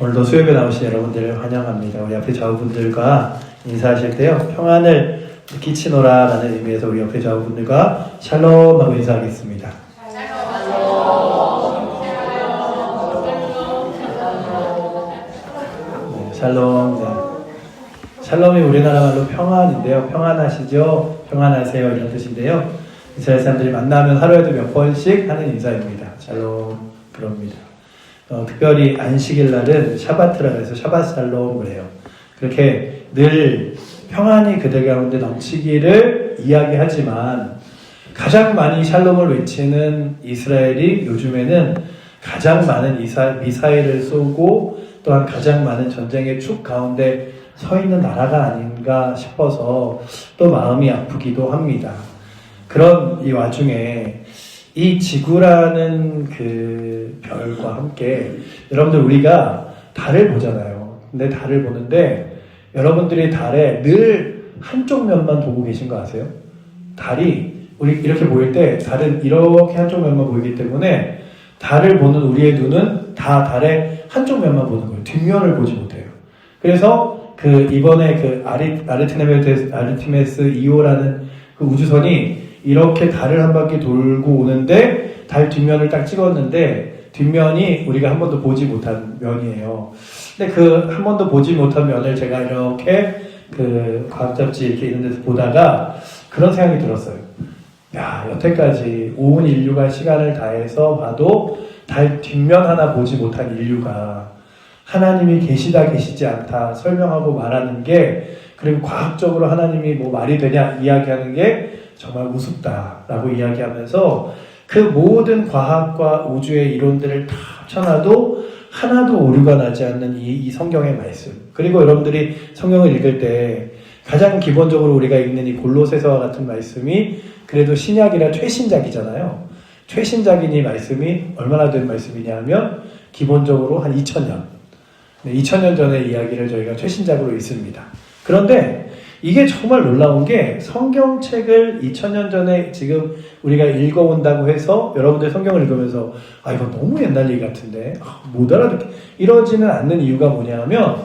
오늘도 수요일에 나오신 여러분들을 환영합니다. 우리 앞에 좌우분들과 인사하실 때요, 평안을 끼치노라 라는 의미에서 우리 옆에 좌우분들과 샬롬 하고 인사하겠습니다. 네, 샬롬. 네. 샬롬이 우리나라 말로 평안인데요. 평안하시죠? 평안하세요 이런 뜻인데요. 이스라엘 사람들이 만나면 하루에도 몇 번씩 하는 인사입니다. 샬롬 그럽니다. 특별히 안식일 날은 샤바트라 해서 샤바트 샬롬을 해요. 그렇게 늘 평안이 그들 가운데 넘치기를 이야기하지만 가장 많이 샬롬을 외치는 이스라엘이 요즘에는 가장 많은 미사일을 쏘고 또한 가장 많은 전쟁의 축 가운데 서 있는 나라가 아닌가 싶어서 또 마음이 아프기도 합니다. 그런 이 와중에 이 지구라는 그 별과 함께 여러분들 우리가 달을 보잖아요. 근데 달을 보는데 여러분들이 달에 늘 한쪽 면만 보고 계신 거 아세요? 달이 우리 이렇게 보일 때 달은 이렇게 한쪽 면만 보이기 때문에 달을 보는 우리의 눈은 다 달의 한쪽 면만 보는 거예요. 뒷면을 보지 못해요. 그래서 그 이번에 그 아르테미스 2호라는 그 우주선이 이렇게 달을 한 바퀴 돌고 오는데 달 뒷면을 딱 찍었는데 뒷면이 우리가 한 번도 보지 못한 면이에요. 근데 그 한 번도 보지 못한 면을 제가 이렇게 그 과학 잡지 이렇게 있는 데서 보다가 그런 생각이 들었어요. 야, 여태까지 온 인류가 시간을 다해서 봐도 달 뒷면 하나 보지 못한 인류가 하나님이 계시다 계시지 않다 설명하고 말하는 게, 그리고 과학적으로 하나님이 뭐 말이 되냐 이야기하는 게 정말 우습다라고 이야기하면서 그 모든 과학과 우주의 이론들을 다 합쳐놔도 하나도 오류가 나지 않는 이 성경의 말씀, 그리고 여러분들이 성경을 읽을 때 가장 기본적으로 우리가 읽는 이 골로새서와 같은 말씀이 그래도 신약이라 최신작이잖아요. 최신작인 이 말씀이 얼마나 된 말씀이냐 하면 기본적으로 한 2000년 2000년 전의 이야기를 저희가 최신작으로 읽습니다. 그런데 이게 정말 놀라운 게 성경책을 2000년 전에 지금 우리가 읽어온다고 해서 여러분들 성경을 읽으면서 아 이거 너무 옛날 얘기 같은데 못 알아듣게 이러지는 않는 이유가 뭐냐 하면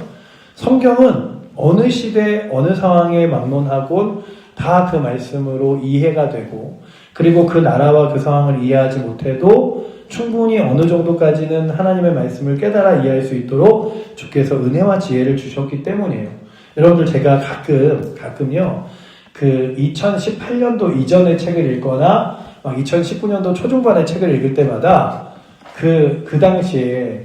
성경은 어느 시대 어느 상황에 막론하고 다 그 말씀으로 이해가 되고, 그리고 그 나라와 그 상황을 이해하지 못해도 충분히 어느 정도까지는 하나님의 말씀을 깨달아 이해할 수 있도록 주께서 은혜와 지혜를 주셨기 때문이에요. 여러분들 제가 가끔요 그 2018년도 이전의 책을 읽거나 막 2019년도 초중반의 책을 읽을 때마다 그 당시에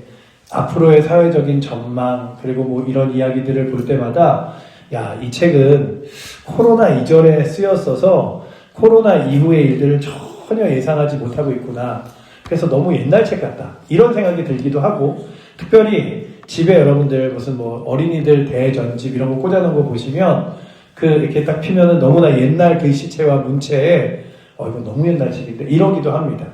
앞으로의 사회적인 전망 그리고 뭐 이런 이야기들을 볼 때마다 야, 이 책은 코로나 이전에 쓰였어서 코로나 이후의 일들을 전혀 예상하지 못하고 있구나. 그래서 너무 옛날 책 같다. 이런 생각이 들기도 하고, 특별히 집에 여러분들 무슨 뭐 어린이들 대전집 이런 거 꽂아놓은 거 보시면 그 이렇게 딱 피면은 너무나 옛날 글씨체와 문체에 이거 너무 옛날 책인데 이러기도 합니다.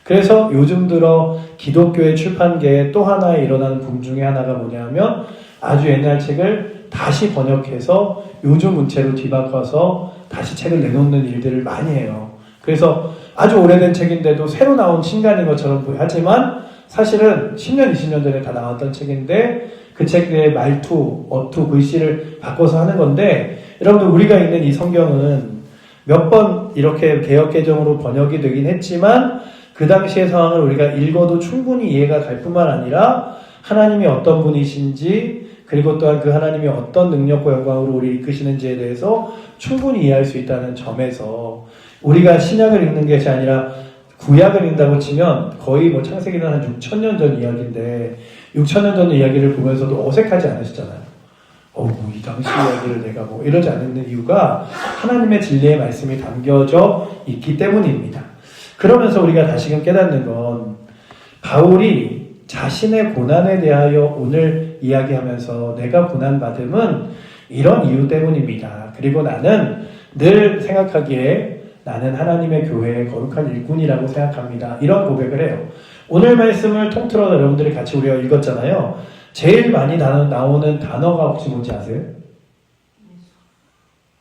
그래서 요즘 들어 기독교의 출판계에 또 하나의 일어나는 붐 중에 하나가 뭐냐면 아주 옛날 책을 다시 번역해서 요즘 문체로 뒤바꿔서 다시 책을 내놓는 일들을 많이 해요. 그래서 아주 오래된 책인데도 새로 나온 신간인 것처럼 하지만 사실은 10년, 20년 전에 다 나왔던 책인데 그 책의 말투, 어투, 글씨를 바꿔서 하는 건데, 여러분들 우리가 읽는 이 성경은 몇 번 이렇게 개역개정으로 번역이 되긴 했지만 그 당시의 상황을 우리가 읽어도 충분히 이해가 갈 뿐만 아니라 하나님이 어떤 분이신지, 그리고 또한 그 하나님이 어떤 능력과 영광으로 우리를 이끄시는지에 대해서 충분히 이해할 수 있다는 점에서 우리가 신약을 읽는 것이 아니라 구약을 읽는다고 치면 거의 뭐 창세기는 한 6,000년 전 이야기인데 6,000년 전 이야기를 보면서도 어색하지 않으시잖아요. 뭐 이 당시 이야기를 내가 뭐 이러지 않는 이유가 하나님의 진리의 말씀이 담겨져 있기 때문입니다. 그러면서 우리가 다시금 깨닫는 건 바울이 자신의 고난에 대하여 오늘 이야기하면서 내가 고난받음은 이런 이유 때문입니다. 그리고 나는 늘 생각하기에 나는 하나님의 교회의 거룩한 일꾼이라고 생각합니다. 이런 고백을 해요. 오늘 말씀을 통틀어 여러분들이 같이 우리가 읽었잖아요. 제일 많이 나오는 단어가 혹시 뭔지 아세요?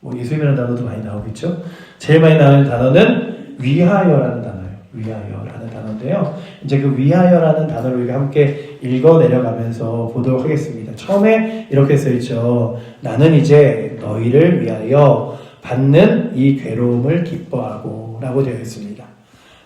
뭐 예수님이라는 단어도 많이 나오겠죠? 제일 많이 나오는 단어는 위하여라는 단어예요. 위하여라는 단어인데요. 이제 그 위하여라는 단어를 우리가 함께 읽어 내려가면서 보도록 하겠습니다. 처음에 이렇게 써있죠. 나는 이제 너희를 위하여 받는 이 괴로움을 기뻐하고 라고 되어 있습니다.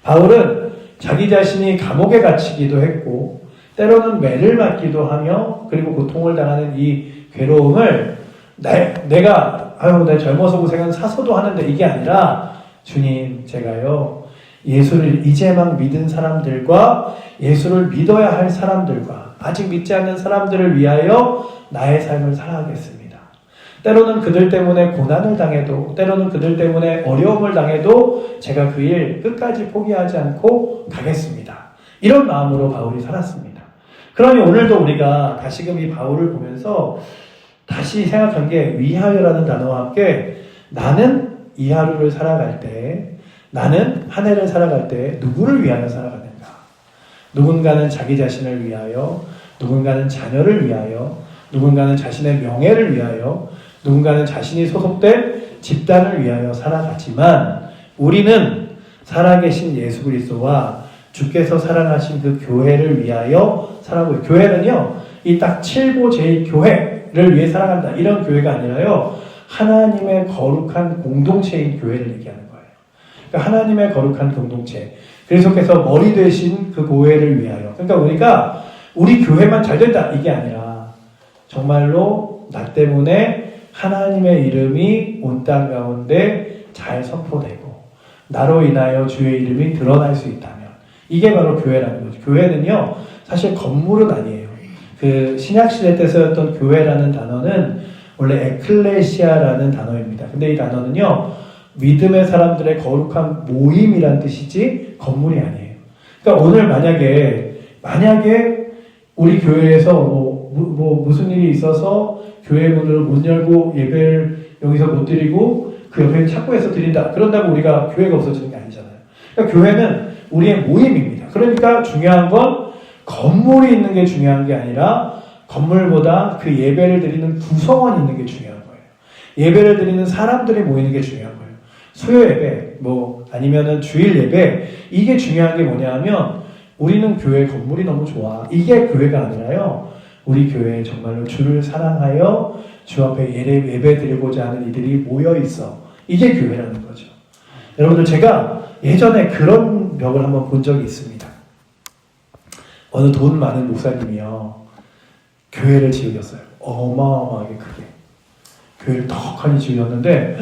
바울은 자기 자신이 감옥에 갇히기도 했고 때로는 매를 맞기도 하며 그리고 고통을 당하는 이 괴로움을 내가 젊어서 고생한 사서도 하는데 이게 아니라 주님 제가요 예수를 이제 막 믿은 사람들과 예수를 믿어야 할 사람들과 아직 믿지 않는 사람들을 위하여 나의 삶을 살아가겠습니다. 때로는 그들 때문에 고난을 당해도 때로는 그들 때문에 어려움을 당해도 제가 그 일 끝까지 포기하지 않고 가겠습니다. 이런 마음으로 바울이 살았습니다. 그러니 오늘도 우리가 다시금 이 바울을 보면서 다시 생각한 게 위하여라는 단어와 함께 나는 이 하루를 살아갈 때 나는 한 해를 살아갈 때 누구를 위하여 살아가는가? 누군가는 자기 자신을 위하여, 누군가는 자녀를 위하여, 누군가는 자신의 명예를 위하여, 누군가는 자신이 소속된 집단을 위하여 살아가지만 우리는 살아계신 예수 그리스도와 주께서 사랑하신 그 교회를 위하여 살아가고 교회는요, 이 딱 7보 제1교회를 위해 살아간다. 이런 교회가 아니라요, 하나님의 거룩한 공동체인 교회를 얘기하는 거예요. 그러니까 하나님의 거룩한 공동체. 그리스도께서 머리 되신 그 교회를 위하여. 그러니까 우리가 우리 교회만 잘 된다. 이게 아니라 정말로 나 때문에 하나님의 이름이 온 땅 가운데 잘 선포되고 나로 인하여 주의 이름이 드러날 수 있다면 이게 바로 교회라는 거죠. 교회는요 사실 건물은 아니에요. 그 신약시대 때 쓰였던 교회라는 단어는 원래 에클레시아라는 단어입니다. 근데 이 단어는요 믿음의 사람들의 거룩한 모임이란 뜻이지 건물이 아니에요. 그러니까 오늘 만약에 우리 교회에서 무슨 일이 있어서 교회 문을 못 열고 예배를 여기서 못 드리고 그 옆에 창고에서 드린다. 그런다고 우리가 교회가 없어지는 게 아니잖아요. 그러니까 교회는 우리의 모임입니다. 그러니까 중요한 건 건물이 있는 게 중요한 게 아니라 건물보다 그 예배를 드리는 구성원이 있는 게 중요한 거예요. 예배를 드리는 사람들이 모이는 게 중요한 거예요. 수요 예배, 아니면은 주일 예배, 이게 중요한 게 뭐냐면 우리는 교회 건물이 너무 좋아. 이게 교회가 아니라요. 우리 교회에 정말로 주를 사랑하여 주 앞에 예배 드리고자 하는 이들이 모여 있어. 이게 교회라는 거죠. 여러분들 제가 예전에 그런 벽을 한번 본 적이 있습니다. 어느 돈 많은 목사님이요. 교회를 지으셨어요. 어마어마하게 크게. 교회를 턱하니 지으셨는데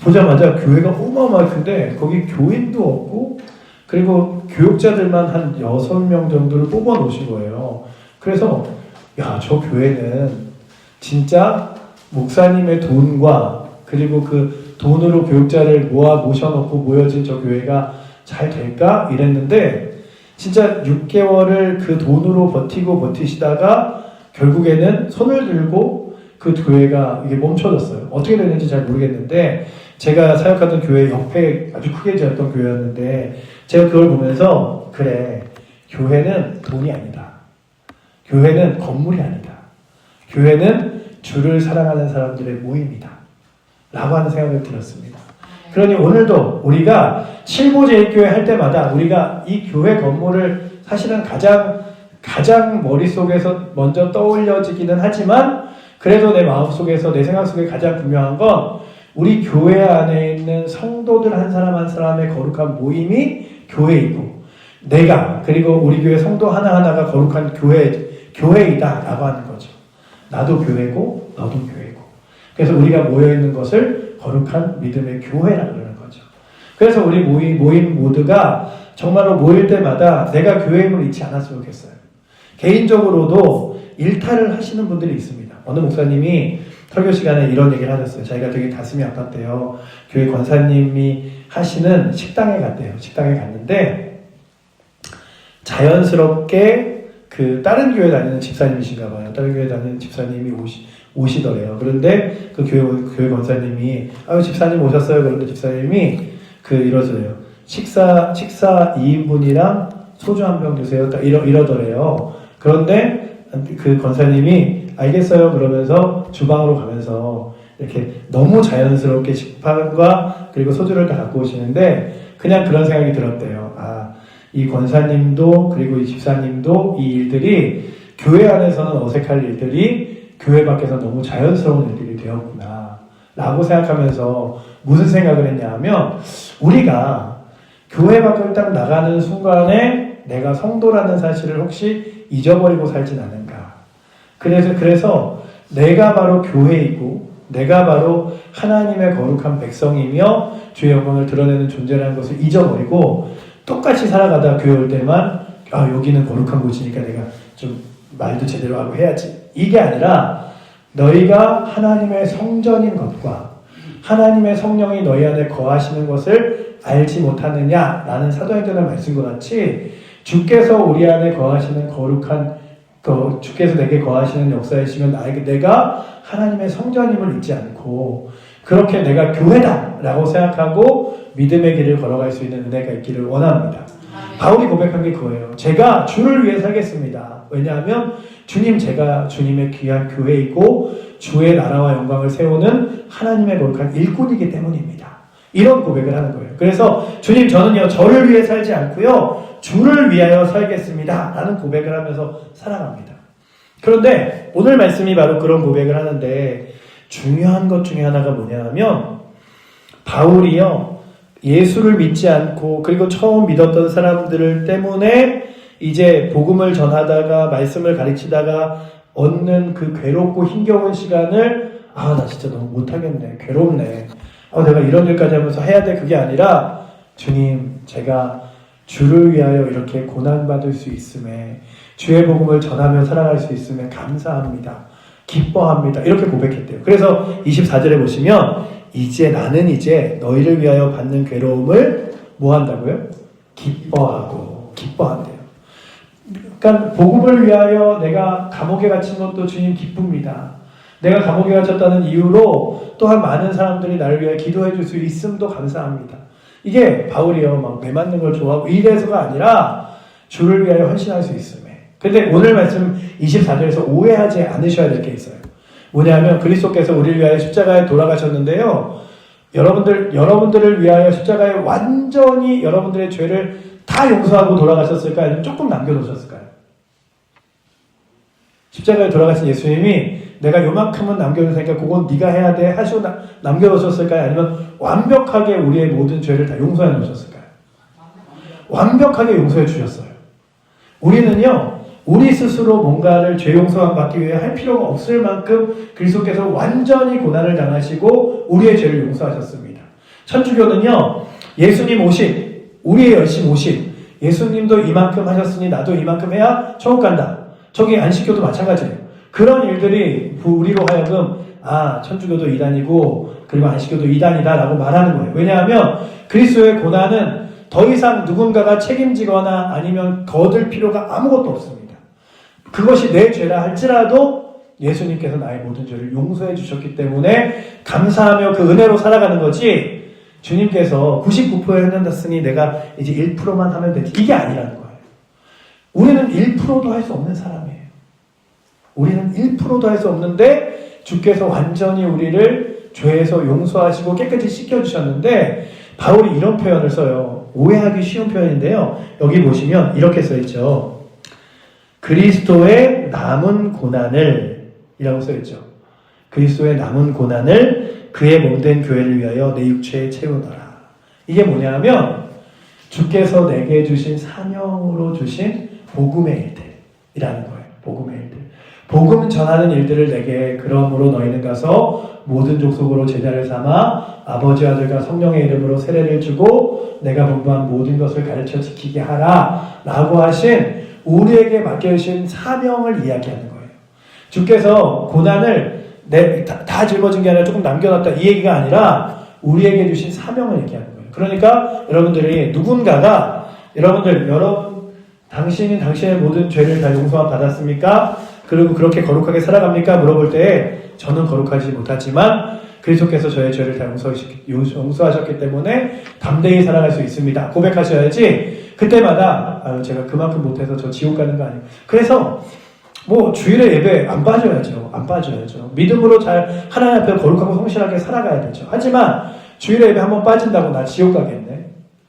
보자마자 교회가 어마어마하게 큰데 거기 교인도 없고 그리고 교육자들만 한 6명 정도를 뽑아 놓으신 거예요. 그래서 저 교회는 진짜 목사님의 돈과 그리고 그 돈으로 교육자를 모셔놓고 모여진 저 교회가 잘 될까? 이랬는데 진짜 6개월을 그 돈으로 버티시다가 결국에는 손을 들고 그 교회가 이게 멈춰졌어요. 어떻게 됐는지 잘 모르겠는데 제가 사역하던 교회 옆에 아주 크게 지었던 교회였는데 제가 그걸 보면서 그래, 교회는 돈이 아니다. 교회는 건물이 아니다. 교회는 주를 사랑하는 사람들의 모임이다. 라고 하는 생각을 들었습니다. 그러니 오늘도 우리가 칠보제일교회 할 때마다 우리가 이 교회 건물을 사실은 가장 머릿속에서 먼저 떠올려지기는 하지만 그래도 내 마음속에서 내 생각 속에 가장 분명한 건 우리 교회 안에 있는 성도들 한 사람 한 사람의 거룩한 모임이 교회이고 내가 그리고 우리 교회 성도 하나하나가 거룩한 교회이다 라고 하는 거죠. 나도 교회고 너도 교회고 그래서 우리가 모여있는 것을 거룩한 믿음의 교회라고 그러는 거죠. 그래서 우리 모임 모두가 정말로 모일 때마다 내가 교회임을 잊지 않았으면 좋겠어요. 개인적으로도 일탈을 하시는 분들이 있습니다. 어느 목사님이 설교 시간에 이런 얘기를 하셨어요. 자기가 되게 가슴이 아팠대요. 교회 권사님이 하시는 식당에 갔대요. 식당에 갔는데 자연스럽게 그 다른 교회 다니는 집사님이신가 봐요. 다른 교회 다니는 집사님이 오시더래요. 그런데 그 교회 권사님이 집사님 오셨어요. 그런데 집사님이 이러세요. 식사 2인분이랑 소주 한 병 주세요. 이러더래요. 그런데 그 권사님이 알겠어요. 그러면서 주방으로 가면서 이렇게 너무 자연스럽게 식판과 그리고 소주를 다 갖고 오시는데 그냥 그런 생각이 들었대요. 이 권사님도 그리고 이 집사님도 이 일들이 교회 안에서는 어색할 일들이 교회 밖에서 너무 자연스러운 일들이 되었구나 라고 생각하면서 무슨 생각을 했냐 하면 우리가 교회 밖을 딱 나가는 순간에 내가 성도라는 사실을 혹시 잊어버리고 살진 않은가. 그래서 내가 바로 교회이고 내가 바로 하나님의 거룩한 백성이며 주의 영광을 드러내는 존재라는 것을 잊어버리고 똑같이 살아가다 교회 올 때만 여기는 거룩한 곳이니까 내가 좀 말도 제대로 하고 해야지. 이게 아니라 너희가 하나님의 성전인 것과 하나님의 성령이 너희 안에 거하시는 것을 알지 못하느냐라는 사도행전의 말씀과 같이 주께서 우리 안에 거하시는 거룩한 주께서 내게 거하시는 역사이시면 내가 하나님의 성전임을 잊지 않고 그렇게 내가 교회다라고 생각하고 믿음의 길을 걸어갈 수 있는 은혜가 있기를 원합니다. 바울이 고백한 게 그거예요. 제가 주를 위해 살겠습니다. 왜냐하면 제가 주님의 귀한 교회이고 주의 나라와 영광을 세우는 하나님의 거룩한 일꾼이기 때문입니다. 이런 고백을 하는 거예요. 그래서 주님 저는요 저를 위해 살지 않고요 주를 위하여 살겠습니다 라는 고백을 하면서 살아갑니다. 그런데 오늘 말씀이 바로 그런 고백을 하는데 중요한 것 중에 하나가 뭐냐 하면 바울이요 예수를 믿지 않고 그리고 처음 믿었던 사람들 때문에 이제 복음을 전하다가 말씀을 가르치다가 얻는 그 괴롭고 힘겨운 시간을 나 진짜 너무 못하겠네 괴롭네 내가 이런 일까지 하면서 해야 돼 그게 아니라 주님 제가 주를 위하여 이렇게 고난받을 수 있음에 주의 복음을 전하며 살아갈 수 있음에 감사합니다 기뻐합니다 이렇게 고백했대요. 그래서 24절에 보시면 나는 이제 너희를 위하여 받는 괴로움을 뭐 한다고요? 기뻐한대요. 그러니까 복음을 위하여 내가 감옥에 갇힌 것도 주님 기쁩니다. 내가 감옥에 갇혔다는 이유로 또한 많은 사람들이 나를 위해 기도해 줄 수 있음도 감사합니다. 이게 바울이요 막 매 맞는 걸 좋아하고 이래서가 아니라 주를 위하여 헌신할 수 있음에. 근데 오늘 말씀 24절에서 오해하지 않으셔야 될 게 있어요. 뭐냐면 그리스도께서 우리를 위하여 십자가에 돌아가셨는데요. 여러분들을 위하여 십자가에 완전히 여러분들의 죄를 다 용서하고 돌아가셨을까요? 아니면 조금 남겨놓으셨을까요? 십자가에 돌아가신 예수님이 내가 요만큼은 남겨놓으니까 그건 네가 해야 돼 하시고 남겨놓으셨을까요? 아니면 완벽하게 우리의 모든 죄를 다 용서해 놓으셨을까요? 완벽하게 용서해 주셨어요. 우리는요 우리 스스로 뭔가를 죄 용서함 받기 위해 할 필요가 없을 만큼 그리스도께서 완전히 고난을 당하시고 우리의 죄를 용서하셨습니다. 천주교는요 예수님 오심 우리의 열심 오심 예수님도 이만큼 하셨으니 나도 이만큼 해야 천국 간다. 저기 안식교도 마찬가지예요. 그런 일들이 우리로 하여금 천주교도 이단이고 그리고 안식교도 이단이다 라고 말하는 거예요. 왜냐하면 그리스도의 고난은 더 이상 누군가가 책임지거나 아니면 거둘 필요가 아무것도 없습니다. 그것이 내 죄라 할지라도 예수님께서 나의 모든 죄를 용서해 주셨기 때문에 감사하며 그 은혜로 살아가는 거지 주님께서 99% 해낸다으니 내가 이제 1%만 하면 되지 이게 아니라는 거예요. 우리는 1%도 할 수 없는 사람이에요. 우리는 1%도 할 수 없는데 주께서 완전히 우리를 죄에서 용서하시고 깨끗이 씻겨주셨는데 바울이 이런 표현을 써요. 오해하기 쉬운 표현인데요. 여기 보시면 이렇게 써있죠. 그리스도의 남은 고난을 이라고 써있죠. 그리스도의 남은 고난을 그의 몸된 교회를 위하여 내 육체에 채우노라. 이게 뭐냐면 주께서 내게 주신 사명으로 주신 복음의 일들이라는 거예요. 복음의 일들. 복음 전하는 일들을 내게 그러므로 너희는 가서 모든 족속으로 제자를 삼아 아버지 아들과 성령의 이름으로 세례를 주고 내가 분부한 모든 것을 가르쳐 지키게 하라 라고 하신 우리에게 맡겨주신 사명을 이야기하는 거예요. 주께서 고난을 다 짊어진 게 아니라 조금 남겨놨다 이 얘기가 아니라 우리에게 주신 사명을 얘기하는 거예요. 그러니까 여러분들이 누군가가 당신이 당신의 모든 죄를 다 용서함 받았습니까? 그리고 그렇게 거룩하게 살아갑니까? 물어볼 때 저는 거룩하지 못하지만 그리스도께서 저의 죄를 다 용서하셨기 때문에 담대히 살아갈 수 있습니다. 고백하셔야지 그때마다 제가 그만큼 못해서 저 지옥 가는 거 아니에요. 그래서 주일에 예배 안 빠져야죠. 믿음으로 잘 하나님 앞에 거룩하고 성실하게 살아가야 되죠. 하지만 주일에 예배 한번 빠진다고 나 지옥 가겠네.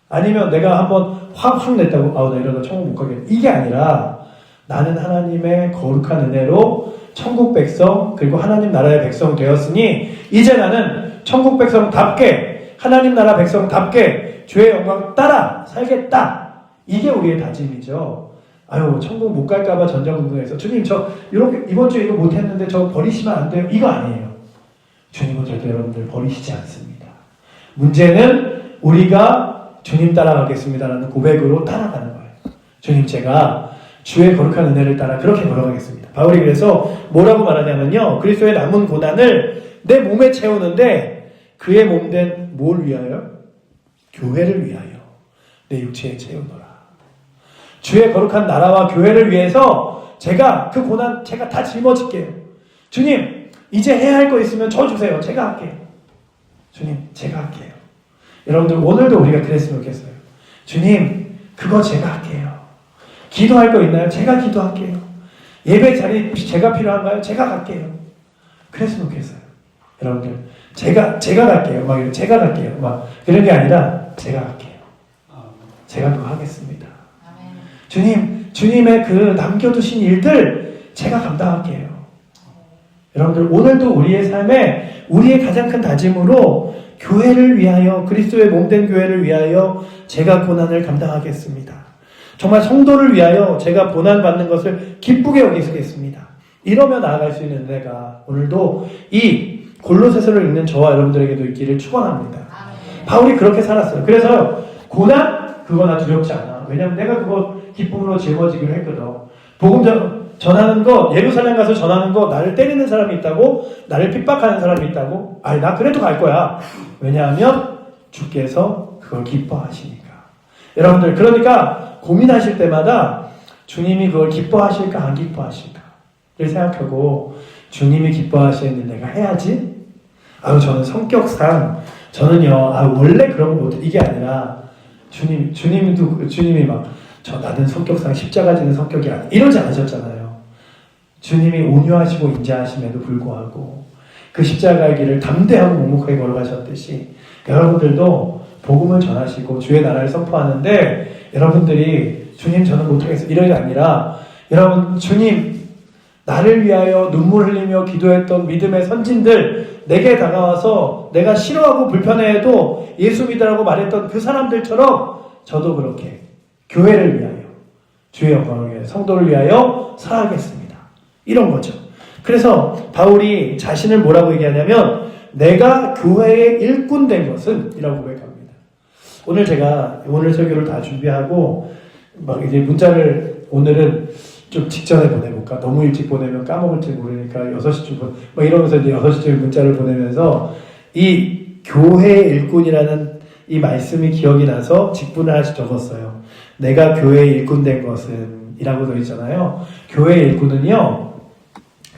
아니면 내가 한번 확 냈다고 나 이러다 천국 못 가겠네. 이게 아니라 나는 하나님의 거룩한 은혜로 천국 백성 그리고 하나님 나라의 백성 되었으니 이제 나는 천국 백성답게 하나님 나라 백성답게 주의 영광 따라 살겠다. 이게 우리의 다짐이죠. 아유 천국 못 갈까봐 전전긍긍해서 주님 저 이렇게 이번 주에 이거 못했는데 저 버리시면 안 돼요. 이거 아니에요. 주님은 절대 여러분들 버리시지 않습니다. 문제는 우리가 주님 따라가겠습니다라는 고백으로 따라가는 거예요. 주님 제가 주의 거룩한 은혜를 따라 그렇게 걸어가겠습니다. 바울이 그래서 뭐라고 말하냐면요. 그리스도의 남은 고난을 내 몸에 채우는데 그의 몸된 뭘 위하여? 교회를 위하여 내 육체에 채우노라. 주의 거룩한 나라와 교회를 위해서 제가 그 고난 제가 다 짊어질게요. 주님 이제 해야 할 거 있으면 저 주세요. 제가 할게요. 주님 제가 할게요. 여러분들 오늘도 우리가 그랬으면 좋겠어요. 주님 그거 제가 할게요. 기도할 거 있나요? 제가 기도할게요. 예배 자리 제가 필요한가요? 제가 갈게요. 그랬으면 좋겠어요. 여러분들 제가 갈게요. 막 제가 갈게요. 막 그런 게 아니라 제가 갈게요. 제가 그거 하겠습니다. 주님, 주님의 그 남겨두신 일들 제가 감당할게요. 여러분들 오늘도 우리의 삶에 우리의 가장 큰 다짐으로 교회를 위하여 그리스도의 몸된 교회를 위하여 제가 고난을 감당하겠습니다. 정말 성도를 위하여 제가 고난받는 것을 기쁘게 여기겠습니다. 이러며 나아갈 수 있는 은혜가 오늘도 이 골로새서를 읽는 저와 여러분들에게도 있기를 축원합니다. 바울이 그렇게 살았어요. 그래서 고난 그거 나 두렵지 않아. 왜냐면 내가 그거 기쁨으로 짊어지기로 했거든. 복음 전하는 거, 예루살렘 가서 전하는 거, 나를 때리는 사람이 있다고, 나를 핍박하는 사람이 있다고, 아니, 나 그래도 갈 거야. 왜냐하면 주께서 그걸 기뻐하시니까. 여러분들, 그러니까 고민하실 때마다 주님이 그걸 기뻐하실까, 안 기뻐하실까? 를 생각하고, 주님이 기뻐하시는 일 내가 해야지? 아유, 저는 성격상, 저는요, 원래 그런 거 못해. 이게 아니라, 주님이 막, 나는 성격상 십자가 지는 성격이 아니야. 이러지 않으셨잖아요. 주님이 온유하시고 인자하심에도 불구하고 그 십자가의 길을 담대하고 묵묵하게 걸어가셨듯이 여러분들도 복음을 전하시고 주의 나라를 선포하는데 여러분들이 주님 저는 못하겠어요. 이런 게 아니라 여러분 주님 나를 위하여 눈물 흘리며 기도했던 믿음의 선진들 내게 다가와서 내가 싫어하고 불편해해도 예수 믿으라고 말했던 그 사람들처럼 저도 그렇게 교회를 위하여 주의 영광을 위하여 성도를 위하여 살아가겠습니다. 이런 거죠. 그래서 바울이 자신을 뭐라고 얘기하냐면 내가 교회의 일꾼 된 것은 이라고 고백합니다. 오늘 설교를 다 준비하고 막 이제 문자를 오늘은 좀 직전에 보내볼까? 너무 일찍 보내면 까먹을지 모르니까 6시쯤 막 이러면서 이제 6시쯤에 문자를 보내면서 이 교회의 일꾼이라는 이 말씀이 기억이 나서 직분을 하나씩 적었어요. 내가 교회의 일꾼 된 것은 이라고 되어 있잖아요. 교회의 일꾼은요.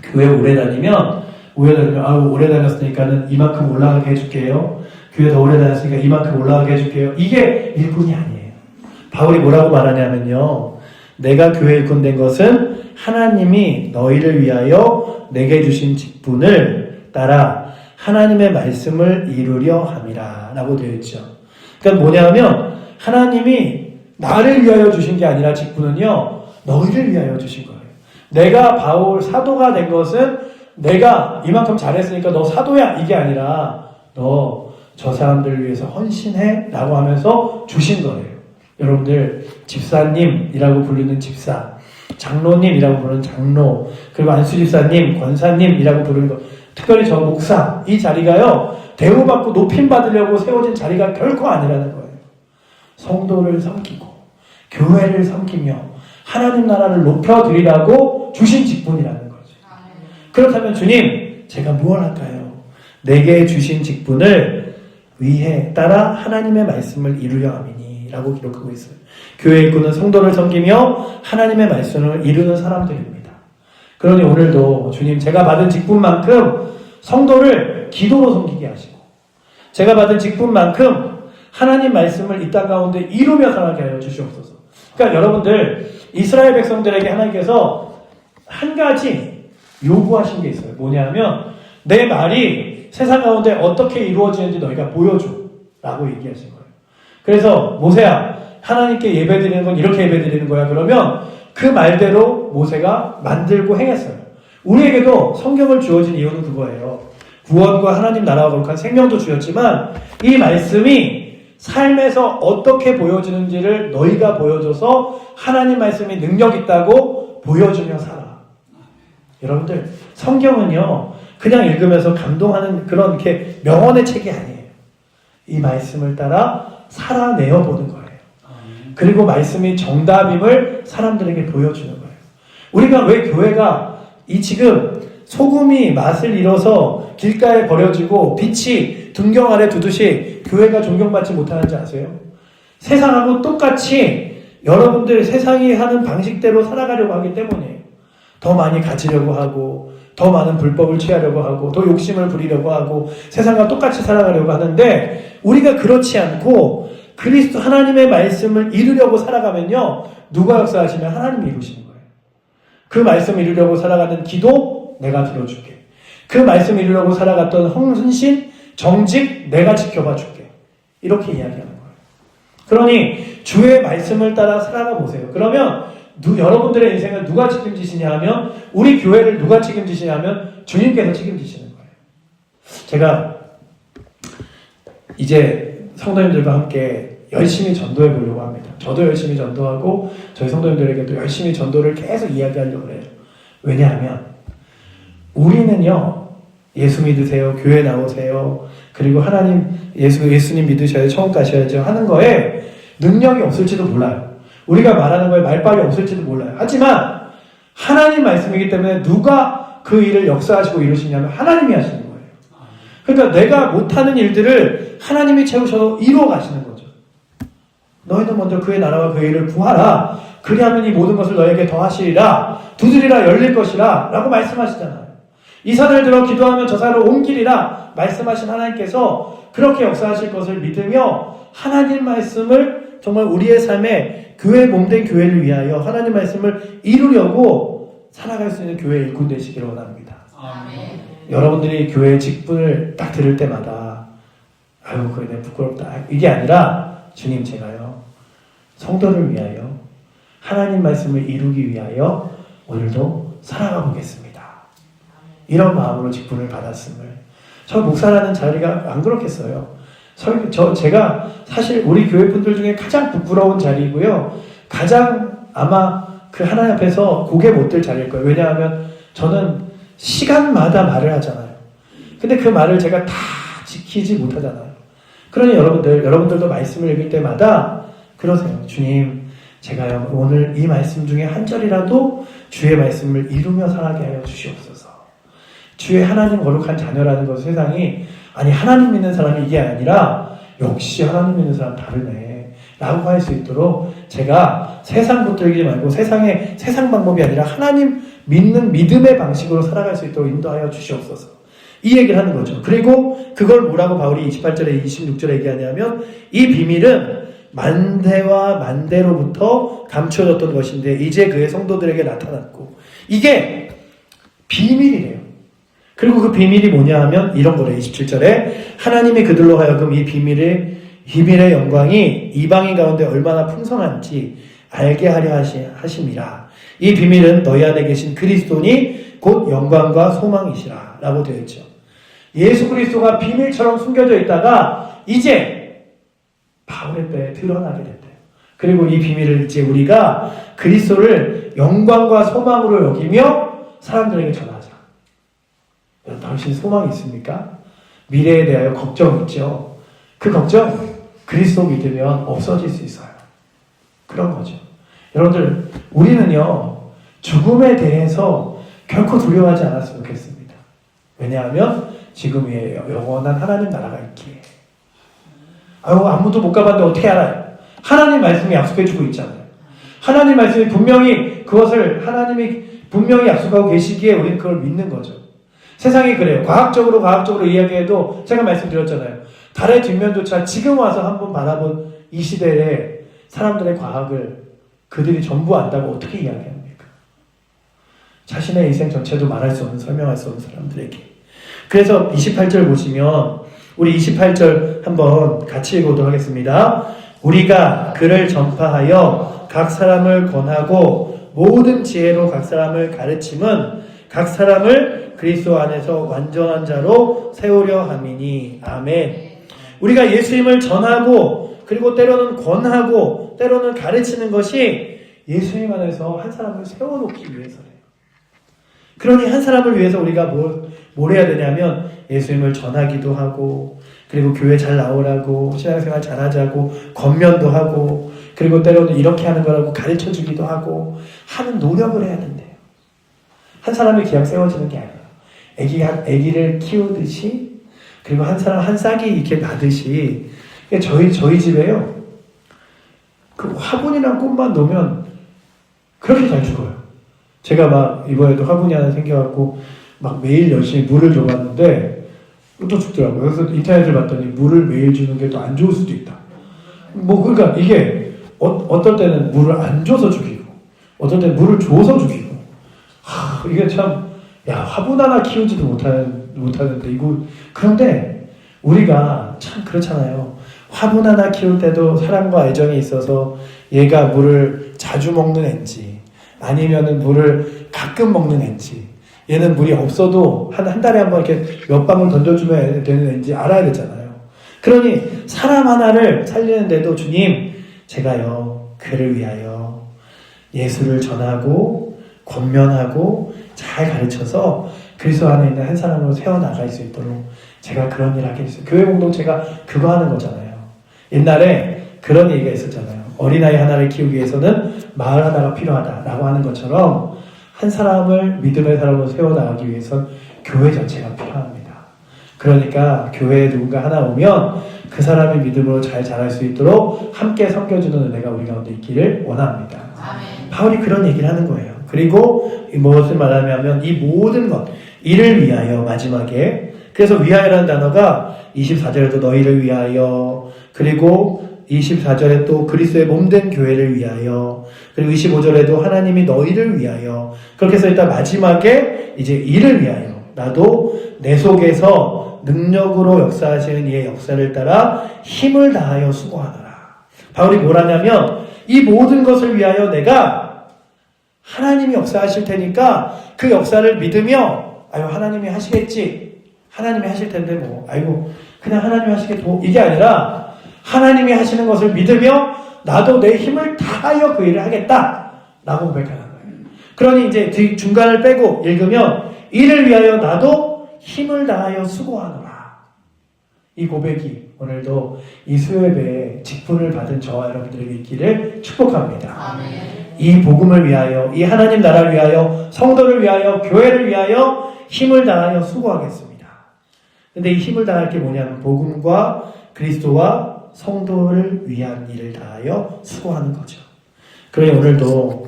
교회 오래 다니면 오래 다녔으니까는 이만큼 올라가게 해줄게요. 교회 더 오래 다녔으니까 이만큼 올라가게 해줄게요. 이게 일꾼이 아니에요. 바울이 뭐라고 말하냐면요. 내가 교회 일꾼 된 것은 하나님이 너희를 위하여 내게 주신 직분을 따라 하나님의 말씀을 이루려 함이라 라고 되어 있죠. 그러니까 뭐냐면 하나님이 나를 위하여 주신 게 아니라 직분은요. 너희를 위하여 주신 거예요. 내가 바울 사도가 된 것은 내가 이만큼 잘했으니까 너 사도야 이게 아니라 너 저 사람들을 위해서 헌신해 라고 하면서 주신 거예요. 여러분들 집사님이라고 부르는 집사, 장로님이라고 부르는 장로, 그리고 안수집사님, 권사님이라고 부르는 거, 특별히 저 목사 이 자리가요 대우받고 높임받으려고 세워진 자리가 결코 아니라는 거예요. 성도를 섬기고 교회를 섬기며 하나님 나라를 높여드리라고 주신 직분이라는 거죠. 그렇다면 주님 제가 무엇 할까요? 내게 주신 직분을 위해 따라 하나님의 말씀을 이루려 함이니 라고 기록하고 있어요. 교회 일꾼은 성도를 섬기며 하나님의 말씀을 이루는 사람들입니다. 그러니 오늘도 주님 제가 받은 직분만큼 성도를 기도로 섬기게 하시고 제가 받은 직분만큼 하나님 말씀을 이 땅 가운데 이루며 살아가게 하여 주시옵소서. 그러니까 여러분들 이스라엘 백성들에게 하나님께서 한 가지 요구하신 게 있어요. 뭐냐면 내 말이 세상 가운데 어떻게 이루어지는지 너희가 보여줘 라고 얘기하신 거예요. 그래서 모세야, 하나님께 예배드리는 건 이렇게 예배드리는 거야. 그러면 그 말대로 모세가 만들고 행했어요. 우리에게도 성경을 주어진 이유는 그거예요. 구원과 하나님 나라와 거룩한 생명도 주었지만 이 말씀이 삶에서 어떻게 보여지는지를 너희가 보여줘서 하나님 말씀이 능력 있다고 보여주며 살아. 여러분들, 성경은요 그냥 읽으면서 감동하는 그런 이렇게 명언의 책이 아니에요. 이 말씀을 따라 살아내어 보는 거예요. 그리고 말씀이 정답임을 사람들에게 보여주는 거예요. 우리가 왜 교회가 이 지금 소금이 맛을 잃어서 길가에 버려지고 빛이 등경 아래 두듯이 교회가 존경받지 못하는지 아세요? 세상하고 똑같이 여러분들 세상이 하는 방식대로 살아가려고 하기 때문이에요. 더 많이 가지려고 하고 더 많은 불법을 취하려고 하고 더 욕심을 부리려고 하고 세상과 똑같이 살아가려고 하는데 우리가 그렇지 않고 그리스도 하나님의 말씀을 이루려고 살아가면요 누가 역사하시면 하나님이 이루시는 거예요. 그 말씀을 이루려고 살아가는 기도 내가 들어줄게. 그 말씀을 이루려고 살아갔던 헌신, 정직 내가 지켜봐 줄게. 이렇게 이야기하는 거예요. 그러니 주의 말씀을 따라 살아가 보세요. 그러면 여러분들의 인생을 누가 책임지시냐 하면 우리 교회를 누가 책임지시냐 하면 주님께서 책임지시는 거예요. 제가 이제 성도님들과 함께 열심히 전도해 보려고 합니다. 저도 열심히 전도하고 저희 성도님들에게도 열심히 전도를 계속 이야기하려고 해요. 왜냐하면 우리는요 예수 믿으세요, 교회 나오세요, 그리고 하나님 예수님 믿으셔야 천국 가셔야죠 하는 거에 능력이 없을지도 몰라요. 우리가 말하는 거에 말빨이 없을지도 몰라요. 하지만 하나님 말씀이기 때문에 누가 그 일을 역사하시고 이루시냐면 하나님이 하시는 거예요. 그러니까 내가 못하는 일들을 하나님이 채우셔서 이루어 가시는 거죠. 너희는 먼저 그의 나라와 그의 일을 구하라. 그리하면 이 모든 것을 너에게 더하시리라. 두드리라 열릴 것이라 라고 말씀하시잖아요. 이 산을 들어 기도하면 저 산을 옮기리라 말씀하신 하나님께서 그렇게 역사하실 것을 믿으며 하나님 말씀을 정말 우리의 삶에 교회 몸된 교회를 위하여 하나님 말씀을 이루려고 살아갈 수 있는 교회 일꾼 되시기를 원합니다. 아멘. 여러분들이 교회 직분을 딱 들을 때마다 아유 그게 내 부끄럽다 이게 아니라 주님 제가요 성도를 위하여 하나님 말씀을 이루기 위하여 오늘도 살아가 보겠습니다. 이런 마음으로 직분을 받았음을 저 목사라는 자리가 안 그렇겠어요. 제가 사실 우리 교회 분들 중에 가장 부끄러운 자리이고요. 가장 아마 그 하나님 앞에서 고개 못 들 자리일 거예요. 왜냐하면 저는 시간마다 말을 하잖아요. 근데 그 말을 제가 다 지키지 못하잖아요. 그러니 여러분들도 말씀을 읽을 때마다 그러세요. 주님, 제가요 오늘 이 말씀 중에 한 절이라도 주의 말씀을 이루며 살게 하여 주시옵소서. 주의 하나님 거룩한 자녀라는 것 세상이 아니 하나님 믿는 사람이 이게 아니라 역시 하나님 믿는 사람 다르네 라고 할 수 있도록 제가 세상 붙들기 말고 세상 방법이 아니라 하나님 믿는 믿음의 방식으로 살아갈 수 있도록 인도하여 주시옵소서. 이 얘기를 하는 거죠. 그리고 그걸 뭐라고 바울이 28절에 26절에 얘기하냐면 이 비밀은 만대와 만대로부터 감춰졌던 것인데 이제 그의 성도들에게 나타났고 이게 비밀이래요. 그리고 그 비밀이 뭐냐 하면 이런 거래. 27절에 하나님이 그들로 하여금 이 비밀의 영광이 이방인 가운데 얼마나 풍성한지 알게 하려 하심이라. 이 비밀은 너희 안에 계신 그리스도니 곧 영광과 소망이시라 라고 되어 있죠. 예수 그리스도가 비밀처럼 숨겨져 있다가 이제 바울의 때에 드러나게 됐대요. 그리고 이 비밀을 이제 우리가 그리스도를 영광과 소망으로 여기며 사람들에게 전하자. 당신 소망이 있습니까? 미래에 대하여 걱정 있죠. 그 걱정 그리스도 믿으면 없어질 수 있어요. 그런 거죠. 여러분들 우리는요 죽음에 대해서 결코 두려워하지 않았으면 좋겠습니다. 왜냐하면 지금 위에 영원한 하나님 나라가 있기에. 아무도 못 가봤는데 어떻게 알아요? 하나님 말씀이 약속해주고 있잖아요. 하나님 말씀이 분명히 그것을 하나님이 분명히 약속하고 계시기에 우리는 그걸 믿는 거죠. 세상이 그래요. 과학적으로 이야기해도 제가 말씀드렸잖아요. 달의 뒷면조차 지금 와서 한번 바라본 이 시대에 사람들의 과학을 그들이 전부 안다고 어떻게 이야기합니까? 자신의 인생 전체도 말할 수 없는, 설명할 수 없는 사람들에게. 그래서 28절 보시면 우리 28절 한번 같이 읽어보도록 하겠습니다. 우리가 그를 전파하여 각 사람을 권하고 모든 지혜로 각 사람을 가르침은 각 사람을 그리스도 안에서 완전한 자로 세우려 함이니. 아멘. 우리가 예수님을 전하고 그리고 때로는 권하고 때로는 가르치는 것이 예수님 안에서 한 사람을 세워놓기 위해서예요. 그러니 한 사람을 위해서 우리가 뭘 해야 되냐면 예수님을 전하기도 하고 그리고 교회 잘 나오라고 신앙생활 잘하자고 권면도 하고 그리고 때로는 이렇게 하는 거라고 가르쳐주기도 하고 하는 노력을 해야 된대요. 한 사람이 그냥 세워지는 게 아니라 아기를 키우듯이 그리고 한 사람 한 싹이 이렇게 나듯이 저희 집에요. 그 화분이랑 꽃만 놓으면 그렇게 잘 죽어요. 제가 막 이번에도 화분이 하나 생겨갖고 막 매일 열심히 물을 줘봤는데 또 죽더라고요. 그래서 인터넷을 봤더니 물을 매일 주는 게 또 안 좋을 수도 있다. 그러니까 이게 어떨 때는 물을 안 줘서 죽이고 어떨 때는 물을 줘서 죽이고 이게 참 화분 하나 키우지도 못하는데 이거 그런데 우리가 참 그렇잖아요. 화분 하나 키울 때도 사랑과 애정이 있어서 얘가 물을 자주 먹는 앤지 아니면은 물을 가끔 먹는 앤지 얘는 물이 없어도 한 달에 한 번 이렇게 몇 방울 던져주면 되는 앤지 알아야 되잖아요. 그러니 사람 하나를 살리는데도 주님 제가요 그를 위하여 예수를 전하고 권면하고 잘 가르쳐서 그리스도 안에 있는 한 사람으로 세워나갈 수 있도록 제가 그런 일을 하겠어요. 교회 공동체가 그거 하는 거잖아요. 옛날에 그런 얘기가 있었잖아요. 어린아이 하나를 키우기 위해서는 마을 하나가 필요하다라고 하는 것처럼 한 사람을 믿음의 사람으로 세워나가기 위해서는 교회 전체가 필요합니다. 그러니까 교회에 누군가 하나 오면 그 사람이 믿음으로 잘 자랄 수 있도록 함께 섬겨주는 은혜가 우리 가운데 있기를 원합니다. 아멘. 바울이 그런 얘기를 하는 거예요. 그리고 무엇을 말하냐면 이 모든 것 이를 위하여 마지막에 그래서 위하여라는 단어가 24절에도 너희를 위하여 그리고 24절에 또 그리스도의 몸된 교회를 위하여 그리고 25절에도 하나님이 너희를 위하여 그렇게 해서 일단 마지막에 이제 이를 위하여 나도 내 속에서 능력으로 역사하시는 이의 역사를 따라 힘을 다하여 수고하노라. 바울이 뭘 하냐면 이 모든 것을 위하여 내가 하나님이 역사하실 테니까 그 역사를 믿으며 하나님이 하시겠지. 하나님이 하실 텐데 그냥 하나님이 하시겠고 이게 아니라 하나님이 하시는 것을 믿으며 나도 내 힘을 다하여 그 일을 하겠다 라고 고백하는 거예요. 그러니 이제 중간을 빼고 읽으면 이를 위하여 나도 힘을 다하여 수고하노라. 이 고백이 오늘도 이 수요예배에 직분을 받은 저와 여러분들에게 있기를 축복합니다. 아멘. 이 복음을 위하여 이 하나님 나라를 위하여 성도를 위하여 교회를 위하여 힘을 다하여 수고하겠습니다. 근데 이 힘을 다할 게 뭐냐면 복음과 그리스도와 성도를 위한 일을 다하여 수고하는 거죠. 그러니 오늘도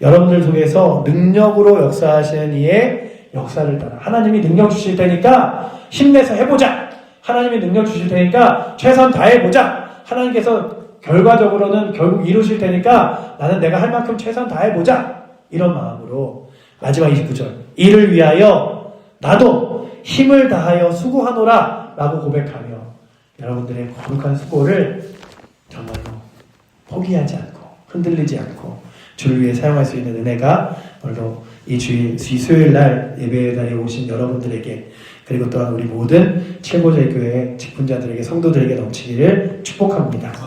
여러분들 속에서 능력으로 역사하시는 이의 역사를 따라 하나님이 능력 주실 테니까 힘내서 해보자. 하나님이 능력 주실 테니까 최선 다해보자. 하나님께서 결과적으로는 결국 이루실 테니까 나는 내가 할 만큼 최선 다해보자. 이런 마음으로 마지막 29절 이를 위하여 나도 힘을 다하여 수고하노라 라고 고백하며 여러분들의 거룩한 수고를 정말로 포기하지 않고 흔들리지 않고 주를 위해 사용할 수 있는 은혜가 오늘도 이 수요일 날 예배의 날에 오신 여러분들에게 그리고 또한 우리 모든 칠보제교회 직분자들에게 성도들에게 넘치기를 축복합니다.